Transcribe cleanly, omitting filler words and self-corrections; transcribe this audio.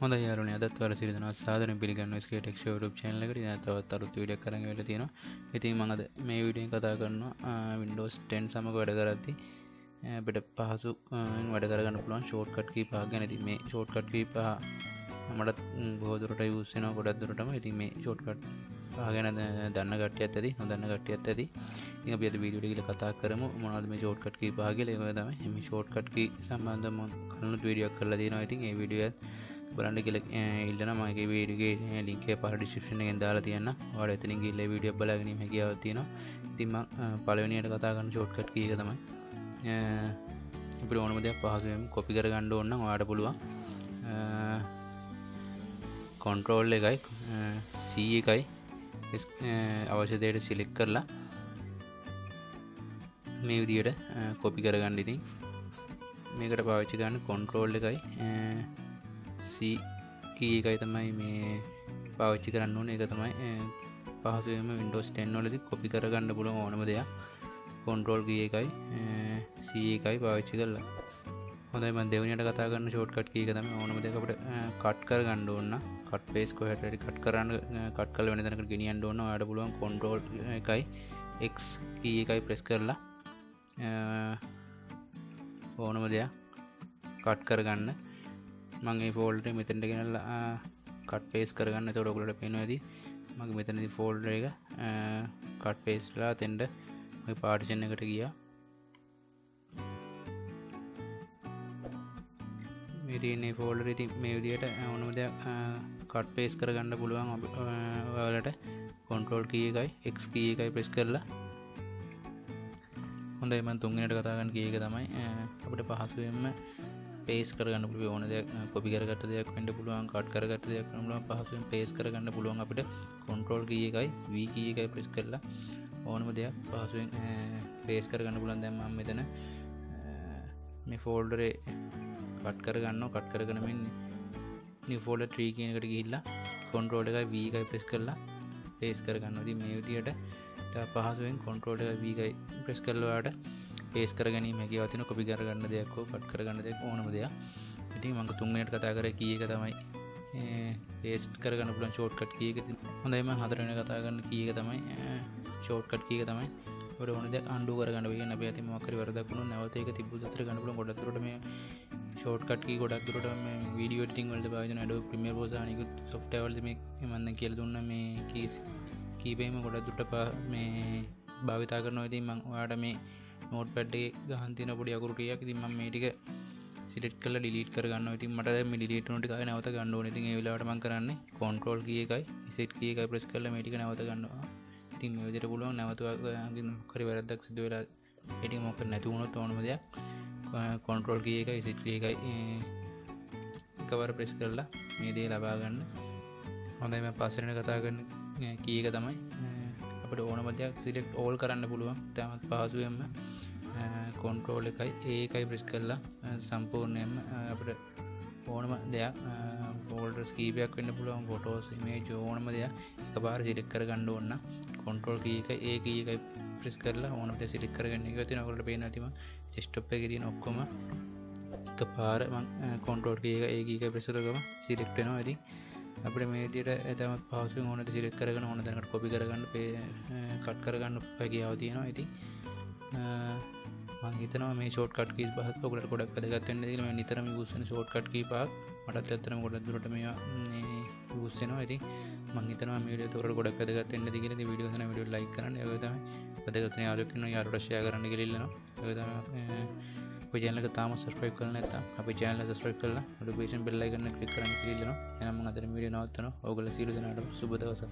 හොඳයි යාළුවනේ අදත් ඔයාලා සියලු දෙනා සාදරයෙන් පිළිගන්නවා Ctrl X YouTube channel එකට. ඉතින් තවත් අලුත් වීඩියෝයක් අරන් එවිලා තියෙනවා. ඉතින් මම අද මේ වීඩියෝෙන් කතා කරනවා Windows 10 සමග වැඩ කරද්දී අපිට පහසුවෙන් වැඩ කරගන්න පුළුවන් shortcut key පහක් ගැන. ඉතින් මේ shortcut key පහ මට බොහෝ දුරට use වෙනවා ගොඩක් දුරටම. ඉතින් මේ shortcut පහ ගැන දන්න කට්ටියත් ඇති, නොදන්න කට්ටියත් ඇති. ඉතින් අපි අද වීඩියෝ එකේ කතා කරමු මොනවද මේ shortcut key පහ කියලා. ඒක තමයි මේ shortcut key සම්බන්ධව මම කලින් වීඩියෝ එකක් කරලා තියෙනවා. ඉතින් මේ වීඩියෝ එක බලන්න කියලා ඉල්ලනවා. මම මේ වීඩියෝ එකේ link එක පහළ description එකෙන් දාලා තියන්න. ඔයාලා එතනින් ගිහලා වීඩියෝ එක බලා ගැනීම හැකියාවක් තියෙනවා. ඉතින් මම පළවෙනියට කතා කරන shortcut key එක තමයි අපිට ඕනම දෙයක් පහසුවෙන් copy කරගන්න ඕන නම් ඔයාලට පුළුවන් Ctrl එකයි C එකයි අවශ්‍ය දෙයට select කරලා මේ විදියට copy කරගන්න. ඉතින් මේකට පාවිච්චි කරන්න Ctrl එකයි C key එකයි තමයි මේ පාවිච්චි කරන්න ඕනේ. ඒක තමයි පහසුවෙන්ම Windows 10 වලදී copy කරගන්න පුළුවන් ඕනම දෙයක්. Ctrl key එකයි C එකයි පාවිච්චි කරලා. හොඳයි මම දෙවෙනියට කතා කරන shortcut key එක තමයි ඕනම දෙයක් අපිට cut කරගන්න ඕන නම් cut paste කොහෙට හරි cut කරන්න cut කරලා වෙන තැනකට ගෙනියන්න ඕන. ඔයාලට පුළුවන් Ctrl එකයි X key එකයි press කරලා ඕනම දෙයක් cut කරගන්න. මම මේ folder එක මෙතනට ගෙනල්ලා cut paste කරගන්න. එතකොට ඔයගොල්ලන්ට පේනවා ඇති මම මෙතනදී folder එක cut paste කරලා තෙන්ද මේ partition එකට ගියා. මේ තියෙන folder ඉතින් මේ විදිහට ඕනම දෙයක් cut paste කරගන්න පුළුවන්. ඔයාලට Ctrl key එකයි X key එකයි press කරලා. හොඳයි මම තුන්වෙනියට කතා කරන key එක තමයි අපිට පහසුවෙන්ම paste කරගන්න පුළුවන් ඕන දෙයක් copy කරගත්ත දෙයක් වෙන්න පුළුවන්, cut කරගත්ත දෙයක් වෙන්න පුළුවන්. පහසුවෙන් paste කරගන්න පුළුවන් අපිට Ctrl key එකයි V key එකයි press කරලා ඕනම දෙයක් පහසුවෙන් paste කරගන්න පුළුවන්. දැන් මම මෙතන මේ folder එක cut කරගන්නවා. cut කරගෙන මේ new folder tree කියන එකට ගිහිල්ලා Ctrl එකයි V එකයි press කරලා paste කරගන්නවා. ඉතින් මේ විදියට තව පහසුවෙන් Ctrl එකයි V එකයි press කරලා ඔයාලට paste කරගැනීම හැකියාව තියෙනවා. copy කරගන්න දෙයක් හෝ cut කරගන්න දෙයක් ඕනම දෙයක්. ඉතින් මම තුන්වෙනියට කතා කරේ key එක තමයි paste කරගන්න පුළුවන් shortcut key එක. හොඳයි මම හතරවෙනියට කතා කරන key එක තමයි shortcut key එක තමයි අපිට ඕන දෙයක් undo කරගන්න වෙන්නේ. අපි අතින් මොකක් හරි වරදක් වුණොත් නැවත ඒක තිබ්බොත් අතර ගන්න පුළුවන්. ගොඩක් දුරට මේ shortcut key ගොඩක් දුරට මේ video editing වලට පාවිච්චි කරන Adobe Premiere Pro සහ අනිකුත් software වලදී මේ මම දැන් කියලා දුන්නා මේ keys keyපැඩ් ගොඩක් දුරට මේ භාවිතා කරනවා. ඉතින් මම ඔයාලට මේ notepad එකේ ගහන් තියෙන පොඩි අකුරු ටිකක් ඉතින් මම මේ ටික select කරලා delete කරගන්නවා. ඉතින් මට දැන් මේ delete වුණ ටික ආයෙ නැවත ගන්න ඕනේ. ඉතින් ඒ වෙලාවට මම කරන්නේ Ctrl key එකයි Z key එකයි press කරලා මේ ටික නැවත ගන්නවා. ඉතින් මේ විදිහට පුළුවන් නැවත හරි වැරද්දක් සිදු වෙලා ඒ ටික මොකක් නැති වුණොත් ඕනම දෙයක් Ctrl key එකයි Z key එකයි එකවර press කරලා මේ දේ ලබා ගන්න. හොඳයි මම පස්වෙනි කතා කරන key එක තමයි අපිට ඕනම දෙයක් select all කරන්න පුළුවන්. තමත් පහසුවෙන්ම Ctrl එකයි A එකයි press කරලා සම්පූර්ණයෙන්ම අපිට ඕනම දෙයක් folders කීපයක් වෙන්න පුළුවන්, photos, image ඕනම දෙයක් එකපාර select කරගන්න ඕන නම් Ctrl key එකයි A key එකයි press කරලා ඕනම දෙයක් select කරගන්න එක තියෙනවා. ඔයාලට පේනවා ඇති මම desktop එකේ තියෙන ඔක්කොම එකපාර මම Ctrl key එකයි A key එකයි press කරගම select වෙනවා. ඉතින් අපිට මේ විදිහට තමත් පහසුවෙන් ඕන දේ select කරගෙන ඕන තැනකට copy කරගන්න cut කරගන්න හැකියාව තියෙනවා. ඉතින් මම හිතනවා මේ shortcut keys පහත් ඔයගොල්ලන්ට ගොඩක් වැදගත් වෙන්න කියලා. මම නිතරම use කරන shortcut key පහක් මටත් ඇත්තටම ගොඩක් දුරට මේවා මේ use වෙනවා. ඉතින් මම හිතනවා මේ වීඩියෝ එක ගොඩක් වැදගත් වෙන්නද කියලා. ඉතින් වීඩියෝ එක වීඩියෝ like කරන්න. ඒක තමයි වැදගත් වෙන යාළුවෙක් ඉන්නවා යාළුවට share කරන්න කියලා ඉල්ලනවා. ඒක තමයි අපේ channel එක තාම subscribe කරලා නැත්නම් අපේ channel එක subscribe කරලා notification bell icon එක click කරන්න කියලා ඉල්ලනවා. එහෙනම් මම අද වීඩියෝ නවත්තනවා. ඔයගොල්ලෝ සියලු දෙනාටම සුබ දවසක්.